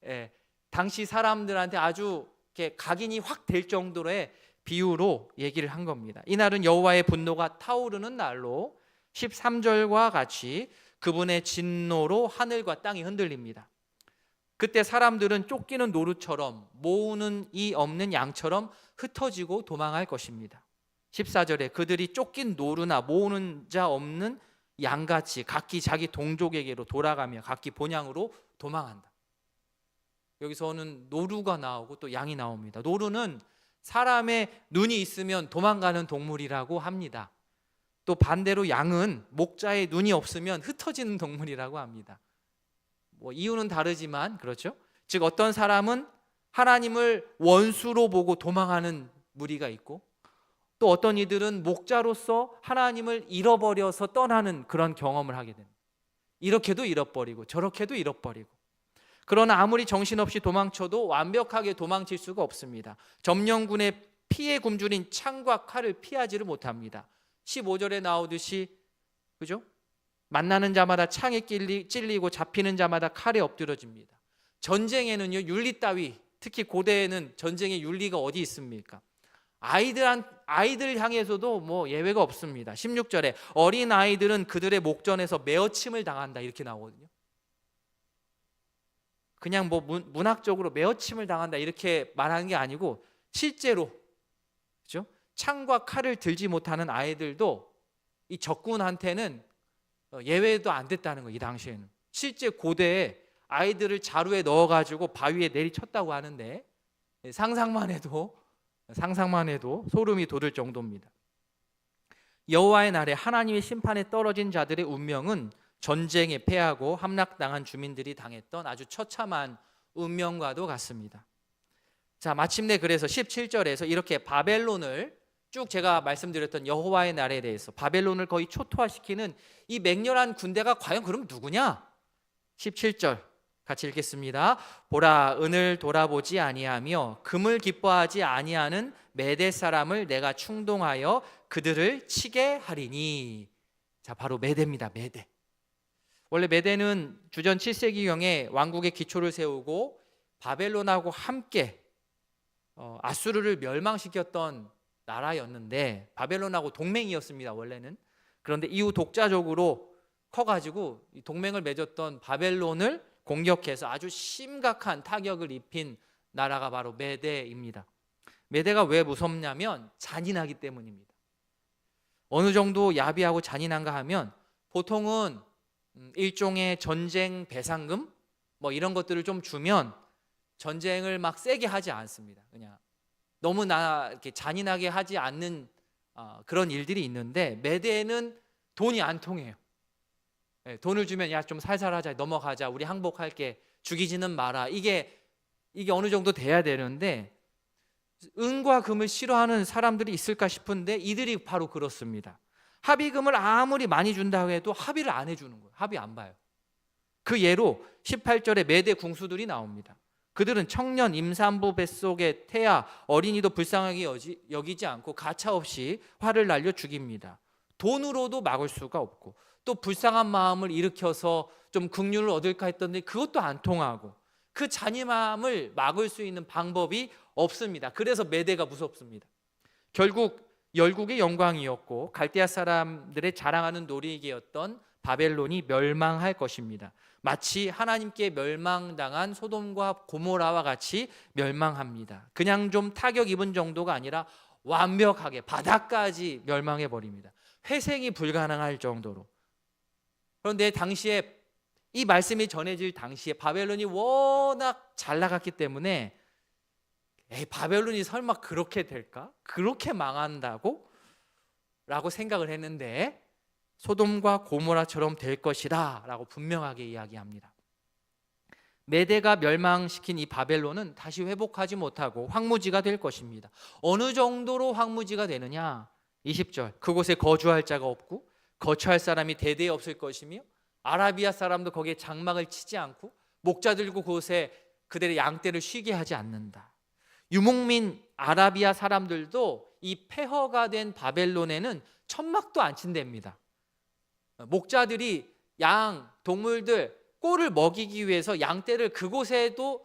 예, 당시 사람들한테 아주 이렇게 각인이 확 될 정도의 비유로 얘기를 한 겁니다. 이날은 여호와의 분노가 타오르는 날로 13절과 같이 그분의 진노로 하늘과 땅이 흔들립니다. 그때 사람들은 쫓기는 노루처럼 모으는 이 없는 양처럼 흩어지고 도망할 것입니다. 14절에 그들이 쫓긴 노루나 모으는 자 없는 양같이 각기 자기 동족에게로 돌아가며 각기 본향으로 도망한다. 여기서는 노루가 나오고 또 양이 나옵니다. 노루는 사람의 눈이 있으면 도망가는 동물이라고 합니다. 또 반대로 양은 목자의 눈이 없으면 흩어지는 동물이라고 합니다. 뭐 이유는 다르지만 그렇죠. 즉 어떤 사람은 하나님을 원수로 보고 도망하는 무리가 있고 또 어떤 이들은 목자로서 하나님을 잃어버려서 떠나는 그런 경험을 하게 됩니다. 이렇게도 잃어버리고 저렇게도 잃어버리고. 그러나 아무리 정신없이 도망쳐도 완벽하게 도망칠 수가 없습니다. 점령군의 피에 굶주린 창과 칼을 피하지를 못합니다. 15절에 나오듯이 그죠? 만나는 자마다 창에 찔리고 잡히는 자마다 칼에 엎드려집니다. 전쟁에는요 윤리 따위, 특히 고대에는 전쟁의 윤리가 어디 있습니까? 아이들 향해서도 뭐 예외가 없습니다. 16절에 어린 아이들은 그들의 목전에서 메어침을 당한다 이렇게 나오거든요. 그냥 뭐 문학적으로 메어침을 당한다 이렇게 말하는 게 아니고 실제로 그렇죠? 창과 칼을 들지 못하는 아이들도 이 적군한테는 예외도 안 됐다는 거예요. 이 당시에는 실제 고대에 아이들을 자루에 넣어가지고 바위에 내리쳤다고 하는데 상상만 해도 소름이 돋을 정도입니다. 여호와의 날에 하나님의 심판에 떨어진 자들의 운명은 전쟁에 패하고 함락당한 주민들이 당했던 아주 처참한 운명과도 같습니다. 자, 마침내 그래서 17절에서 이렇게 바벨론을 쭉 제가 말씀드렸던 여호와의 날에 대해서 바벨론을 거의 초토화시키는 이 맹렬한 군대가 과연 그럼 누구냐? 17절 같이 읽겠습니다. 보라, 은을 돌아보지 아니하며 금을 기뻐하지 아니하는 메대 사람을 내가 충동하여 그들을 치게 하리니. 자, 바로 메대입니다. 메대. 원래 메대는 주전 7세기경에 왕국의 기초를 세우고 바벨론하고 함께 아수르를 멸망시켰던 나라였는데 바벨론하고 동맹이었습니다. 원래는. 그런데 이후 독자적으로 커가지고 동맹을 맺었던 바벨론을 공격해서 아주 심각한 타격을 입힌 나라가 바로 메대입니다. 메대가 왜 무섭냐면 잔인하기 때문입니다. 어느 정도 야비하고 잔인한가 하면 보통은 일종의 전쟁 배상금 뭐 이런 것들을 좀 주면 전쟁을 막 세게 하지 않습니다. 그냥 너무나 이렇게 잔인하게 하지 않는 그런 일들이 있는데 메대는 돈이 안 통해요. 돈을 주면 야 좀 살살하자, 넘어가자, 우리 항복할게, 죽이지는 마라. 이게 어느 정도 돼야 되는데 은과 금을 싫어하는 사람들이 있을까 싶은데 이들이 바로 그렇습니다. 합의금을 아무리 많이 준다고 해도 합의를 안 해주는 거예요. 합의 안 봐요. 그 예로 18절에 메대 궁수들이 나옵니다. 그들은 청년, 임산부 뱃속의 태아, 어린이도 불쌍하게 여기지 않고 가차없이 화를 날려 죽입니다. 돈으로도 막을 수가 없고 또 불쌍한 마음을 일으켜서 좀 긍휼을 얻을까 했던데 그것도 안 통하고 그 잔인함을 막을 수 있는 방법이 없습니다. 그래서 메대가 무섭습니다. 결국 열국의 영광이었고 갈대아 사람들의 자랑하는 놀이기였던 바벨론이 멸망할 것입니다. 마치 하나님께 멸망당한 소돔과 고모라와 같이 멸망합니다. 그냥 좀 타격 입은 정도가 아니라 완벽하게 바닥까지 멸망해 버립니다. 회생이 불가능할 정도로. 그런데 당시에 이 말씀이 전해질 당시에 바벨론이 워낙 잘 나갔기 때문에 바벨론이 설마 그렇게 될까? 그렇게 망한다고? 라고 생각을 했는데 소돔과 고모라처럼 될 것이다 라고 분명하게 이야기합니다. 메대가 멸망시킨 이 바벨론은 다시 회복하지 못하고 황무지가 될 것입니다. 어느 정도로 황무지가 되느냐? 20절, 그곳에 거주할 자가 없고 거처할 사람이 대대에 없을 것이며 아라비아 사람도 거기에 장막을 치지 않고 목자들고 그곳에 그들의 양떼를 쉬게 하지 않는다. 유목민 아라비아 사람들도 이 폐허가 된 바벨론에는 천막도 안 친답니다. 목자들이 양, 동물들 꼴을 먹이기 위해서 양떼를 그곳에도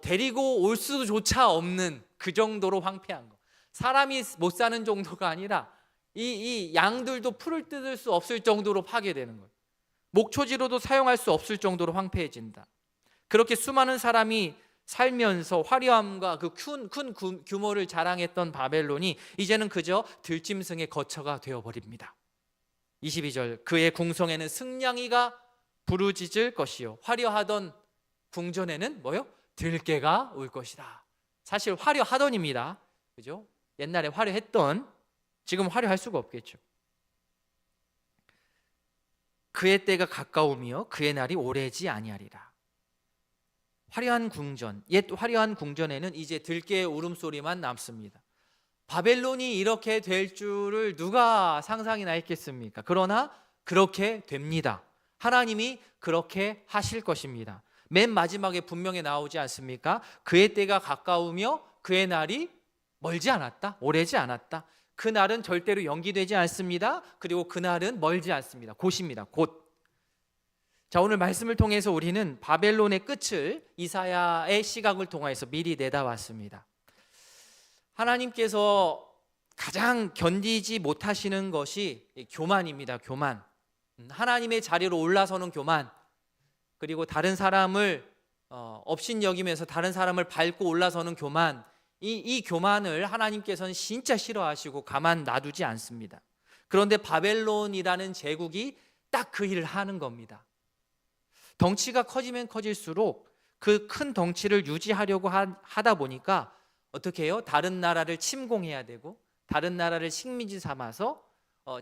데리고 올 수조차 없는 그 정도로 황폐한 거. 사람이 못 사는 정도가 아니라 이 양들도 풀을 뜯을 수 없을 정도로 파괴되는 거예요. 목초지로도 사용할 수 없을 정도로 황폐해진다. 그렇게 수많은 사람이 살면서 화려함과 그 큰 규모를 자랑했던 바벨론이 이제는 그저 들짐승의 거처가 되어버립니다. 22절, 그의 궁성에는 승냥이가 부르짖을 것이요 화려하던 궁전에는 뭐요? 들깨가 올 것이다. 사실 화려하던입니다. 그죠? 옛날에 화려했던, 지금 화려할 수가 없겠죠. 그의 때가 가까우며 그의 날이 오래지 아니하리라. 화려한 궁전, 옛 화려한 궁전에는 이제 들깨의 울음소리만 남습니다. 바벨론이 이렇게 될 줄을 누가 상상이나 했겠습니까? 그러나 그렇게 됩니다. 하나님이 그렇게 하실 것입니다. 맨 마지막에 분명히 나오지 않습니까? 그의 때가 가까우며 그의 날이 멀지 않았다, 오래지 않았다. 그 날은 절대로 연기되지 않습니다. 그리고 그 날은 멀지 않습니다. 곧입니다. 곧. 자, 오늘 말씀을 통해서 우리는 바벨론의 끝을 이사야의 시각을 통해서 미리 내다봤습니다. 하나님께서 가장 견디지 못하시는 것이 교만입니다. 교만. 하나님의 자리로 올라서는 교만. 그리고 다른 사람을 업신여기면서 다른 사람을 밟고 올라서는 교만. 이 교만을 하나님께서는 진짜 싫어하시고 가만 놔두지 않습니다. 그런데 바벨론이라는 제국이 딱 그 일을 하는 겁니다. 덩치가 커지면 커질수록 그 큰 덩치를 유지하려고 하다 보니까 어떻게 해요? 다른 나라를 침공해야 되고 다른 나라를 식민지 삼아서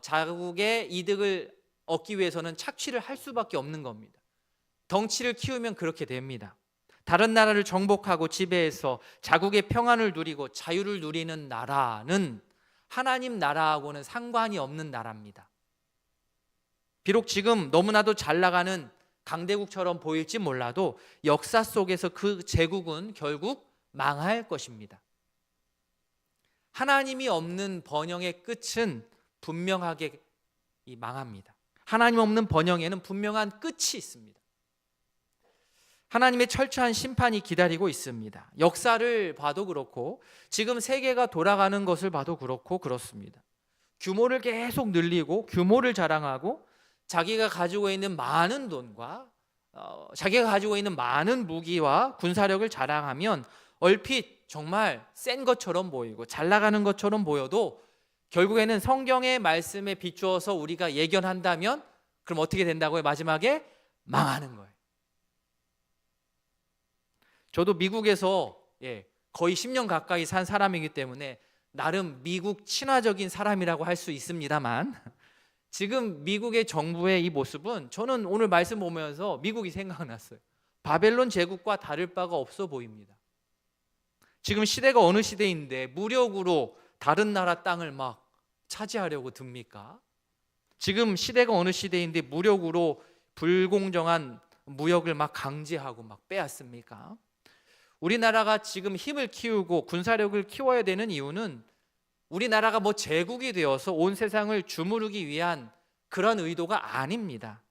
자국의 이득을 얻기 위해서는 착취를 할 수밖에 없는 겁니다. 덩치를 키우면 그렇게 됩니다. 다른 나라를 정복하고 지배해서 자국의 평안을 누리고 자유를 누리는 나라는 하나님 나라하고는 상관이 없는 나라입니다. 비록 지금 너무나도 잘 나가는 강대국처럼 보일지 몰라도 역사 속에서 그 제국은 결국 망할 것입니다. 하나님이 없는 번영의 끝은 분명하게 망합니다. 하나님 없는 번영에는 분명한 끝이 있습니다. 하나님의 철저한 심판이 기다리고 있습니다. 역사를 봐도 그렇고 지금 세계가 돌아가는 것을 봐도 그렇고 그렇습니다. 규모를 계속 늘리고 규모를 자랑하고 자기가 가지고 있는 많은 돈과 자기가 가지고 있는 많은 무기와 군사력을 자랑하면 얼핏 정말 센 것처럼 보이고 잘 나가는 것처럼 보여도 결국에는 성경의 말씀에 비추어서 우리가 예견한다면 그럼 어떻게 된다고요? 마지막에 망하는 거예요. 저도 미국에서 거의 10년 가까이 산 사람이기 때문에 나름 미국 친화적인 사람이라고 할 수 있습니다만 지금 미국의 정부의 이 모습은 저는 오늘 말씀 보면서 미국이 생각났어요. 바벨론 제국과 다를 바가 없어 보입니다. 지금 시대가 어느 시대인데 무력으로 다른 나라 땅을 막 차지하려고 듭니까? 지금 시대가 어느 시대인데 무력으로 불공정한 무역을 막 강제하고 막 빼앗습니까? 우리나라가 지금 힘을 키우고 군사력을 키워야 되는 이유는 우리나라가 뭐 제국이 되어서 온 세상을 주무르기 위한 그런 의도가 아닙니다.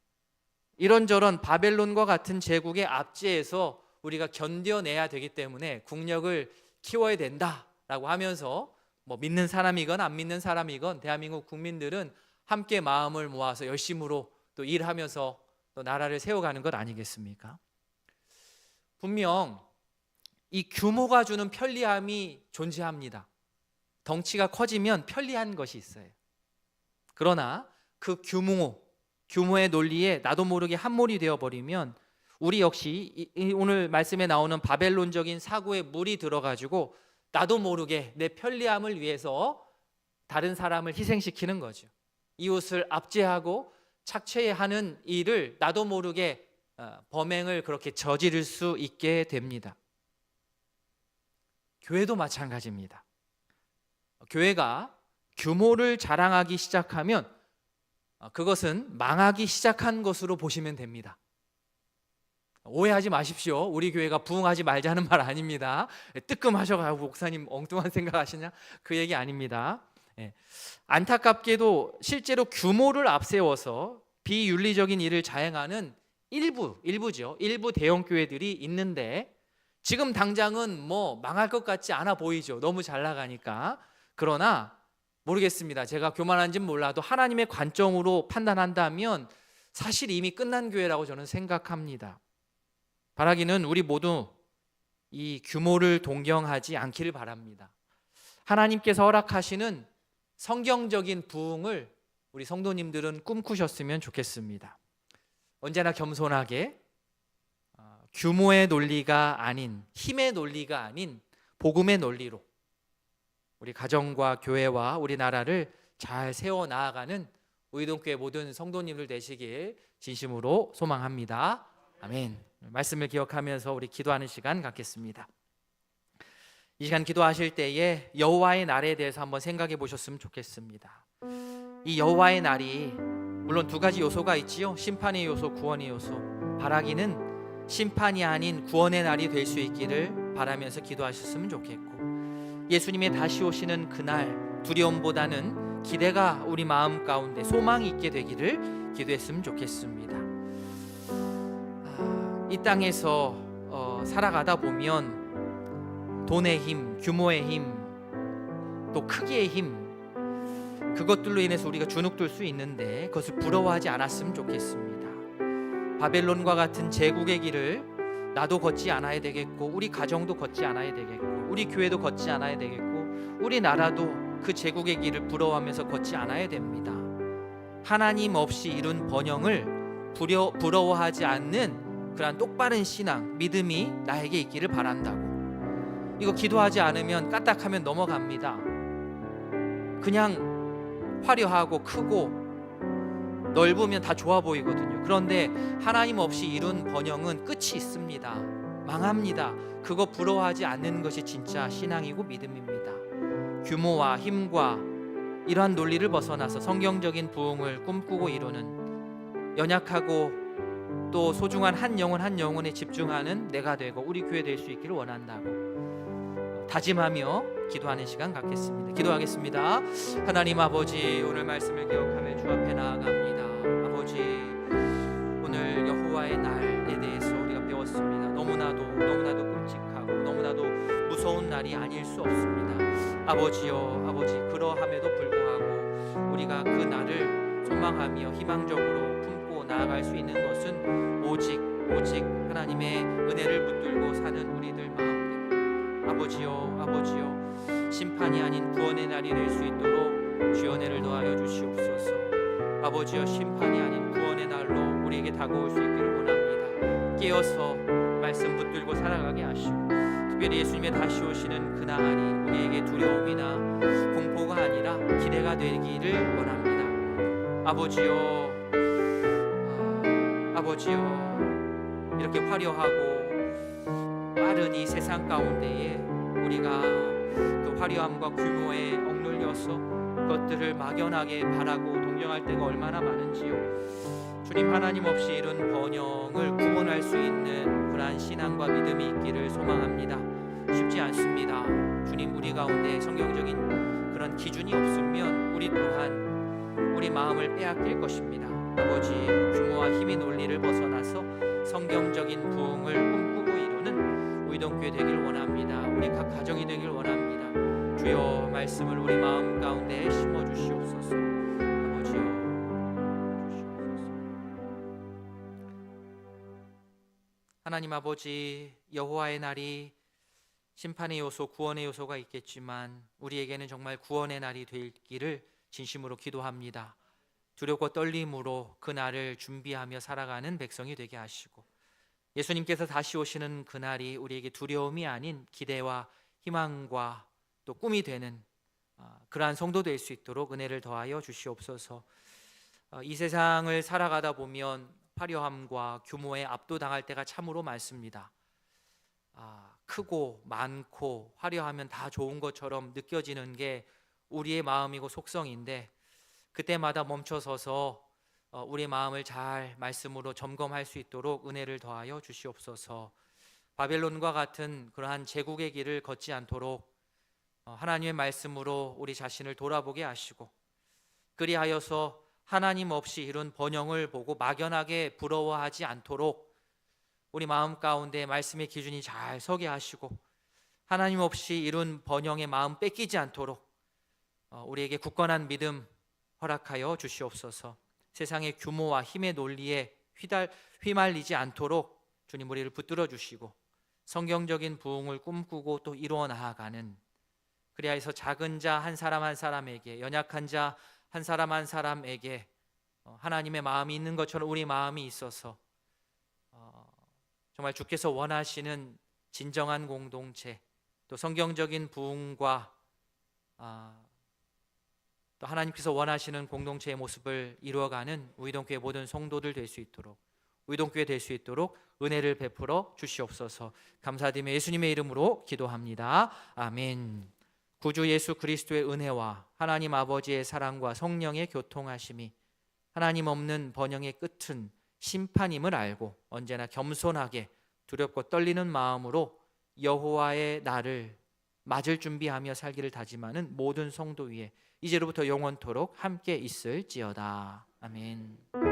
이런저런 바벨론과 같은 제국의 압제에서 우리가 견뎌내야 되기 때문에 국력을 키워야 된다라고 하면서 뭐 믿는 사람이건 안 믿는 사람이건 대한민국 국민들은 함께 마음을 모아서 열심으로 또 일하면서 또 나라를 세워가는 것 아니겠습니까? 분명 이 규모가 주는 편리함이 존재합니다. 덩치가 커지면 편리한 것이 있어요. 그러나 그 규모의 논리에 나도 모르게 함몰이 되어버리면 우리 역시 오늘 말씀에 나오는 바벨론적인 사고에 물이 들어가지고 나도 모르게 내 편리함을 위해서 다른 사람을 희생시키는 거죠. 이웃을 압제하고 착취하는 일을 나도 모르게 범행을 그렇게 저지를 수 있게 됩니다. 교회도 마찬가지입니다. 교회가 규모를 자랑하기 시작하면 그것은 망하기 시작한 것으로 보시면 됩니다. 오해하지 마십시오. 우리 교회가 부흥하지 말자는 말 아닙니다. 뜨끔하셔가지고 목사님 엉뚱한 생각하시냐? 그 얘기 아닙니다. 안타깝게도 실제로 규모를 앞세워서 비윤리적인 일을 자행하는 일부죠. 일부 대형 교회들이 있는데 지금 당장은 뭐 망할 것 같지 않아 보이죠. 너무 잘 나가니까. 그러나 모르겠습니다. 제가 교만한지는 몰라도 하나님의 관점으로 판단한다면 사실 이미 끝난 교회라고 저는 생각합니다. 바라기는 우리 모두 이 규모를 동경하지 않기를 바랍니다. 하나님께서 허락하시는 성경적인 부흥을 우리 성도님들은 꿈꾸셨으면 좋겠습니다. 언제나 겸손하게 규모의 논리가 아닌, 힘의 논리가 아닌 복음의 논리로 우리 가정과 교회와 우리나라를 잘 세워 나아가는 우이동교회 모든 성도님들 되시길 진심으로 소망합니다. 아멘. 말씀을 기억하면서 우리 기도하는 시간 갖겠습니다. 이 시간 기도하실 때에 여호와의 날에 대해서 한번 생각해 보셨으면 좋겠습니다. 이 여호와의 날이 물론 두 가지 요소가 있지요. 심판의 요소, 구원의 요소. 바라기는 심판이 아닌 구원의 날이 될 수 있기를 바라면서 기도하셨으면 좋겠고, 예수님의 다시 오시는 그날 두려움보다는 기대가 우리 마음 가운데 소망이 있게 되기를 기도했으면 좋겠습니다. 이 땅에서 살아가다 보면 돈의 힘, 규모의 힘, 또 크기의 힘, 그것들로 인해서 우리가 주눅들 수 있는데 그것을 부러워하지 않았으면 좋겠습니다. 바벨론과 같은 제국의 길을 나도 걷지 않아야 되겠고, 우리 가정도 걷지 않아야 되겠고, 우리 교회도 걷지 않아야 되겠고, 우리 나라도 그 제국의 길을 부러워하면서 걷지 않아야 됩니다. 하나님 없이 이룬 번영을 부러워하지 않는 그러한 똑바른 신앙, 믿음이 나에게 있기를 바란다고. 이거 기도하지 않으면 까딱하면 넘어갑니다. 그냥 화려하고 크고 넓으면 다 좋아 보이거든요. 그런데 하나님 없이 이룬 번영은 끝이 있습니다. 망합니다. 그거 부러워하지 않는 것이 진짜 신앙이고 믿음입니다. 규모와 힘과 이러한 논리를 벗어나서 성경적인 부흥을 꿈꾸고 이루는, 연약하고 또 소중한 한 영혼에 집중하는 내가 되고 우리 교회 될 수 있기를 원한다고 다짐하며 기도하는 시간 갖겠습니다. 기도하겠습니다. 하나님 아버지, 오늘 말씀을 기억하며 주 앞에 나아갑니다. 아버지, 오늘 여호와의 날에 대해서 우리가 배웠습니다. 너무나도 끔찍하고 너무나도 무서운 날이 아닐 수 없습니다. 아버지여, 아버지, 그러함에도 불구하고 우리가 그 날을 소망하며 희망적으로 품고 나아갈 수 있는 것은 오직 하나님의 은혜를 붙들고 사는 우리들 마음입니다. 아버지여, 심판이 아닌 구원의 날이 될 수 있도록 주의 은혜를 더하여 주시옵소서. 아버지여, 심판이 아닌 구원의 날로 우리에게 다가올 수 있기를 원합니다. 깨어서 말씀 붙들고 살아가게 하시고, 특별히 예수님의 다시 오시는 그날이 우리에게 두려움이나 공포가 아니라 기대가 되기를 원합니다. 아버지여, 이렇게 화려하고 빠른 이 세상 가운데에 우리가 그 화려함과 규모에 억눌려서 그것들을 막연하게 바라고 동경할 때가 얼마나 많은지요. 주님, 하나님 없이 이룬 번영을 구원할 수 있는 그러한 신앙과 믿음이 있기를 소망합니다. 쉽지 않습니다. 주님, 우리 가운데 성경적인 그런 기준이 없으면 우리 또한 우리 마음을 빼앗길 것입니다. 아버지, 규모와 힘의 논리를 벗어나서 성경적인 부흥을 꿈꾸고 이루는 우이동교회 되길 원합니다. 우리 각 가정이 되길 원합니다. 주여, 말씀을 우리 마음 가운데 심어주시옵소서. 아버지여, 주시옵소서. 하나님 아버지, 여호와의 날이 심판의 요소, 구원의 요소가 있겠지만 우리에게는 정말 구원의 날이 되기를 진심으로 기도합니다. 두렵고 떨림으로 그 날을 준비하며 살아가는 백성이 되게 하시고, 예수님께서 다시 오시는 그날이 우리에게 두려움이 아닌 기대와 희망과 또 꿈이 되는 그러한 성도 될 수 있도록 은혜를 더하여 주시옵소서. 이 세상을 살아가다 보면 화려함과 규모에 압도당할 때가 참으로 많습니다. 크고 많고 화려하면 다 좋은 것처럼 느껴지는 게 우리의 마음이고 속성인데, 그때마다 멈춰서서 우리의 마음을 잘 말씀으로 점검할 수 있도록 은혜를 더하여 주시옵소서. 바벨론과 같은 그러한 제국의 길을 걷지 않도록 하나님의 말씀으로 우리 자신을 돌아보게 하시고, 그리하여서 하나님 없이 이룬 번영을 보고 막연하게 부러워하지 않도록 우리 마음 가운데 말씀의 기준이 잘 서게 하시고, 하나님 없이 이룬 번영의 마음 뺏기지 않도록 우리에게 굳건한 믿음 허락하여 주시옵소서. 세상의 규모와 힘의 논리에 휘말리지 않도록 주님 우리를 붙들어 주시고, 성경적인 부흥을 꿈꾸고 또 이루어 나아가는, 그리하여서 작은 자 한 사람 한 사람에게, 연약한 자 한 사람 한 사람에게 하나님의 마음이 있는 것처럼 우리 마음이 있어서 정말 주께서 원하시는 진정한 공동체, 또 성경적인 부흥과 또 하나님께서 원하시는 공동체의 모습을 이루어가는 우이동교회 모든 성도들 될 수 있도록, 우이동교회 될 수 있도록 은혜를 베풀어 주시옵소서. 감사드리며 예수님의 이름으로 기도합니다. 아멘. 구주 예수 그리스도의 은혜와 하나님 아버지의 사랑과 성령의 교통하심이, 하나님 없는 번영의 끝은 심판임을 알고 언제나 겸손하게 두렵고 떨리는 마음으로 여호와의 날을 맞을 준비하며 살기를 다짐하는 모든 성도 위에 이제로부터 영원토록 함께 있을지어다. 아멘.